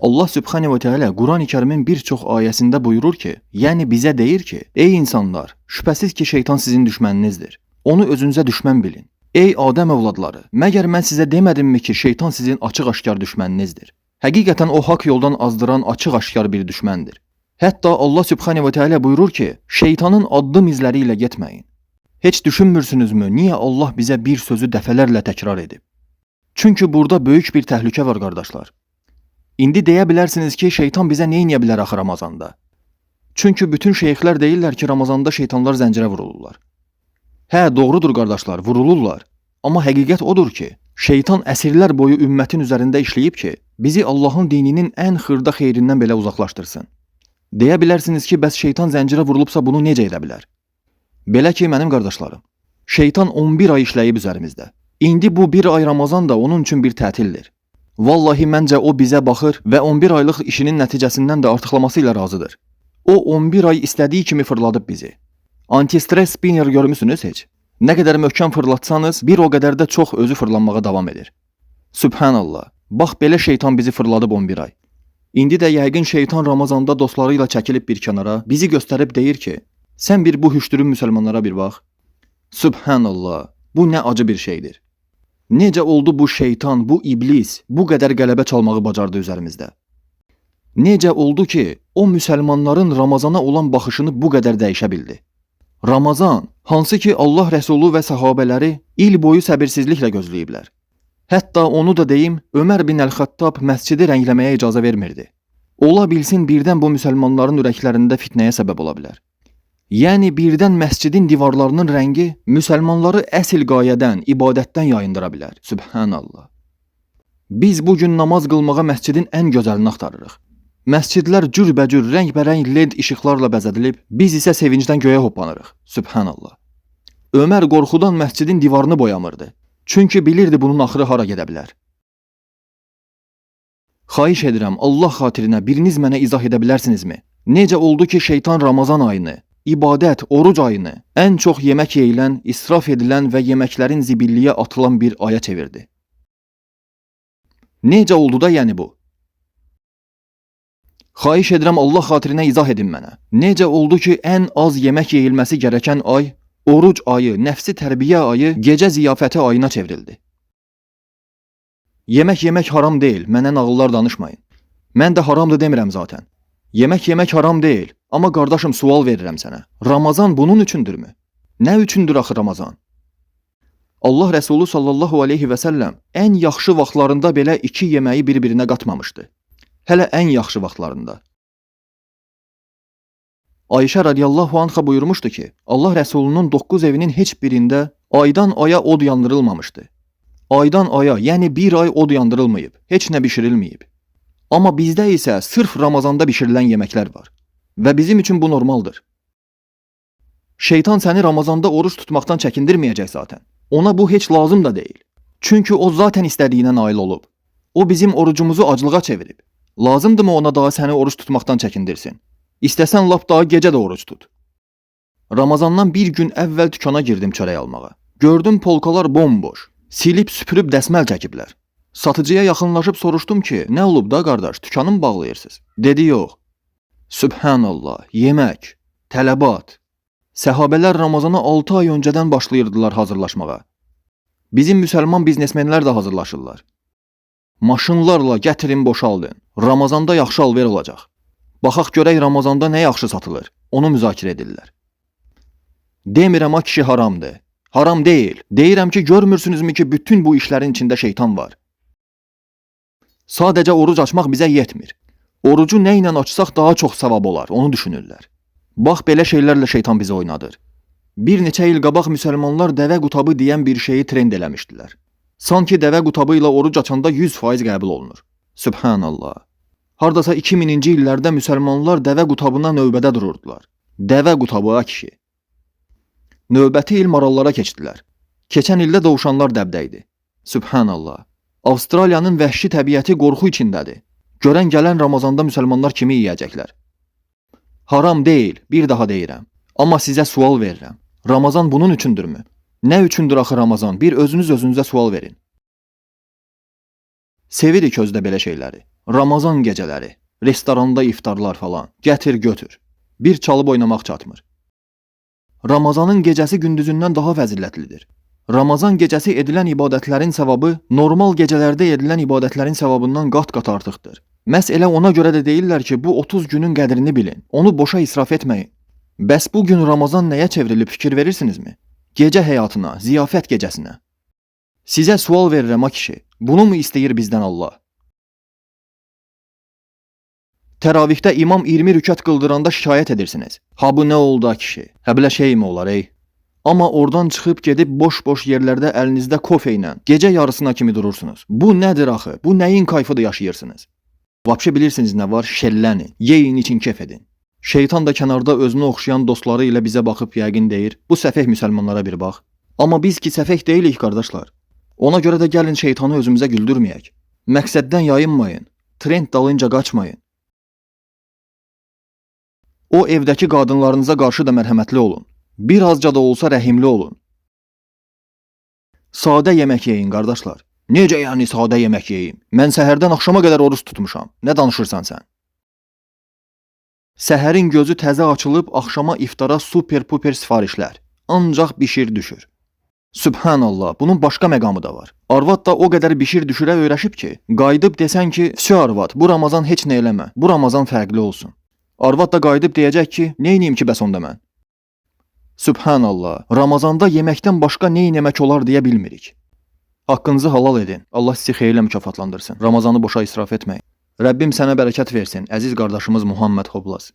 Allah Sübhanehu ve Teala Quran-ı Kərimin bir çox ayəsində buyurur ki, yəni bizə deyir ki, ey insanlar, şübhəsiz ki şeytan sizin düşməninizdir. Onu özünüzə düşmən bilin. Ey Adəm övladları, məgər mən sizə demədimmi ki, şeytan sizin açıq-aşkar düşməninizdir? Həqiqətən o haqq yoldan azdıran açıq-aşkar bir düşməndir. Hətta Allah Sübhanehu ve Teala buyurur ki, şeytanın addım izləri ilə getməyin. Heç düşünmürsünüzmü, niyə Allah bizə bir sözü dəfələrlə təkrar edib? Çünki burada böyük bir təhlükə var qardaşlar. İndi deyə bilərsiniz ki, şeytan bizə nə edə bilər axı Ramazanda? Çünki bütün şeyxlər deyirlər ki, Ramazanda şeytanlar zəncirə vurulurlar. Hə, doğrudur qardaşlar, vurulurlar. Amma həqiqət odur ki, şeytan əsrlər boyu ümmətin üzərində işləyib ki, bizi Allahın dininin ən xırda xeyrindən belə uzaqlaşdırsın. Deyə bilərsiniz ki, bəs şeytan zəncirə vurulubsa bunu necə edə bilər? Belə ki, mənim qardaşlarım, şeytan 11 ay işləyib üzərimizdə. İndi bu bir ay Ramazan da onun üçün bir tətildir. Vallahi məncə o bizə baxır və 11 aylıq işinin nəticəsindən də artıqlaması ilə razıdır. O 11 ay istədiyi kimi fırladıb bizi. Anti-stress spinner görmüsünüz heç? Nə qədər möhkəm fırlatsanız, bir o qədər də çox özü fırlanmağa davam edir. Sübhanallah, bax belə şeytan bizi fırladıb 11 ay. İndi də yəqin şeytan Ramazanda dostları ilə çəkilib bir kənara, bizi göstərib deyir ki, sən bir bu hüşdürün müsəlmanlara bir bax. Sübhanallah, bu nə acı bir şeydir. Necə oldu bu şeytan, bu iblis bu qədər qələbə çalmağı bacardı üzərimizdə? Necə oldu ki, o müsəlmanların Ramazana olan baxışını bu qədər dəyişə bildi? Ramazan, hansı ki Allah Rəsulu və səhabələri il boyu səbirsizliklə gözləyiblər. Hətta onu da deyim, Ömər bin Əl-Xattab məscidi rəngləməyə icazə vermirdi. Ola bilsin birdən bu müsəlmanların ürəklərində fitnəyə səbəb ola bilər. Yəni birdən məscidin divarlarının rəngi müsəlmanları əsl qayədən, ibadətdən yayındıra bilər. Sübhanallah. Biz bugün namaz qılmağa məscidin ən gözəlini axtarırıq. Məscidlər cürbəcür, rəngbərəng LED işıqlarla bəzədilib, biz isə sevincdən göyə hoppanırıq. Sübhanallah. Ömər qorxudan məscidin divarını boyamırdı. Çünki bilirdi bunun axırı hara gedə bilər. Xahiş edirəm, Allah xatirinə biriniz mənə izah edə bilərsinizmi? Necə oldu ki, şeytan Ramazan ayını, ibadət, oruc ayını ən çox yemək yeyilən, israf edilən və yeməklərin zibilliyə atılan bir aya çevirdi? Necə oldu da yəni bu? Xahiş edirəm, Allah xatirinə izah edin mənə. Necə oldu ki, ən az yemək yeyilməsi gərəkən ay, oruc ayı, nəfsi tərbiyə ayı, gecə ziyafəti ayına çevrildi? Yemək yemək haram deyil, mənə nağıllar danışmayın. Mən də haramdır demirəm zaten. Yemək haram deyil, amma qardaşım sual verirəm sənə. Ramazan bunun üçündürmü? Nə üçündür axı Ramazan? Allah Rəsulu sallallahu aleyhi və səlləm ən yaxşı vaxtlarında belə iki yeməyi bir-birinə qatmamışdı. Hələ ən yaxşı vaxtlarında. Ayşə radiyallahu anha buyurmuşdu ki, Allah Rəsulunun 9 evinin heç birində aydan aya od yandırılmamışdı. Aydan aya, yəni bir ay od yandırılmayıb, heç nə bişirilməyib. Amma bizdə isə sırf Ramazanda bişirilən yeməklər var. Və bizim üçün bu normaldır. Şeytan səni Ramazanda oruç tutmaqdan çəkindirməyəcək zaten. Ona bu heç lazım da deyil. Çünki o zaten istədiyinə nail olub. O bizim orucumuzu aclığa çevirib. Lazımdırmı ona daha səni oruç tutmaqdan çəkindirsin? İstəsən lap daha gecə də oruç tut. Ramazandan bir gün əvvəl dükana girdim çörək almağa. Gördüm polkalar bomboş. Silib süpürüb dəsməl çəkiblər. Satıcıya yaxınlaşıb soruşdum ki, nə olub da qardaş, dükkanı mı bağlayırsınız? Dedi, yox. Sübhanallah, yemək, tələbat. Səhabələr Ramazana 6 ay öncədən başlayırdılar hazırlaşmağa. Bizim müsəlman biznesmenlər də hazırlaşırlar. Maşınlarla gətirin boşaldın. Ramazanda yaxşı alver olacaq. Baxaq görək Ramazanda nə yaxşı satılır. Onu müzakirə edirlər. Demirəm ha kişi haramdır. Haram deyil. Deyirəm ki, görmürsünüzmü ki, bütün bu işlərin içində şeytan var. Sadəcə oruc açmaq bizə yetmir. Orucu nə ilə açsaq daha çox savab olar, onu düşünürlər. Bax, belə şeylərlə şeytan bizi oynadır. Bir neçə il qabaq müsəlmanlar dəvə qutabı deyən bir şeyi trend eləmişdilər. Sanki dəvə qutabı ilə oruc açanda 100% qəbul olunur. Sübhanallah. Hardasa 2000-ci illərdə müsəlmanlar dəvə qutabına növbədə dururdular. Dəvə qutabı ha kişi. Növbəti il marallara keçdilər. Keçən ildə dovşanlar dəbdə idi. Sübhanallah. Avstraliyanın vəhşi təbiəti qorxu içindədir. Görən gələn Ramazanda müsəlmanlar kimi yeyəcəklər? Haram deyil, bir daha deyirəm. Amma sizə sual verirəm. Ramazan bunun üçündürmü? Nə üçündür axı Ramazan? Bir özünüz özünüzə sual verin. Sevirik özdə belə şeyləri. Ramazan gecələri, restoranda iftarlar falan, gətir götür. Bir çalıb oynamaq çatmır. Ramazanın gecəsi gündüzündən daha fəzilətlidir. Ramazan gecəsi edilən ibadətlərin savabı normal gecələrdə edilən ibadətlərin savabından qat-qat artıqdır. Məhz elə ona görə də deyirlər ki, bu 30 günün qədrini bilin, onu boşa israf etməyin. Bəs bu gün Ramazan nəyə çevrilib fikir verirsinizmi? Gecə həyatına, ziyafət gecəsinə. Sizə sual verirəm a kişi, bunu mu istəyir bizdən Allah? Təravihdə imam 20 rükət qıldıranda şikayət edirsiniz. Ha bu nə oldu a kişi? Hə belə şey mi olar ey? Amma oradan çıxıb gedib boş-boş yerlərdə əlinizdə kofe ilə gecə yarısına kimi durursunuz. Bu nədir axı? Bu nəyin kayfıdır yaşayırsınız? Vapşe bilirsiniz nə var? Şəllənin, yeyin için kef edin. Şeytan da kənarda özünü oxşayan dostları ilə bizə baxıb yəqin deyir, bu səfeh müsəlmanlara bir bax. Amma biz ki səfeh deyilik qardaşlar. Ona görə də gəlin şeytanı özümüzə güldürməyək. Məqsəddən yayınmayın, trend dalınca qaçmayın. O evdəki qadınlarınıza qarşı da mərhəmətli olun. Birazca da olsa rəhimli olun. Sadə yemək yeyin qardaşlar. Necə yəni sadə yemək yeyim? Mən səhərdən axşama qədər oruç tutmuşam. Nə danışırsan sən? Səhərin gözü təzə açılıb axşama iftara super-puper sifarişlər. Ancaq bişir düşür. Sübhanallah, bunun başqa məqamı da var. Arvad da o qədər bişir düşürə öyrəşib ki, qayıdıb desən ki, "Sü arvad, bu Ramazan heç nə eləmə. Bu Ramazan fərqli olsun." Arvad da qayıdıb deyəcək ki, "Neyniyim ki bəs onda mən?" Sübhanallah, Ramazanda yeməkdən başqa neyin yemək olar deyə bilmirik. Haqqınızı halal edin. Allah sizi xeyirlə mükafatlandırsın. Ramazanı boşa israf etməyin. Rəbbim sənə bərəkət versin, əziz qardaşımız Muhammed Hoblas.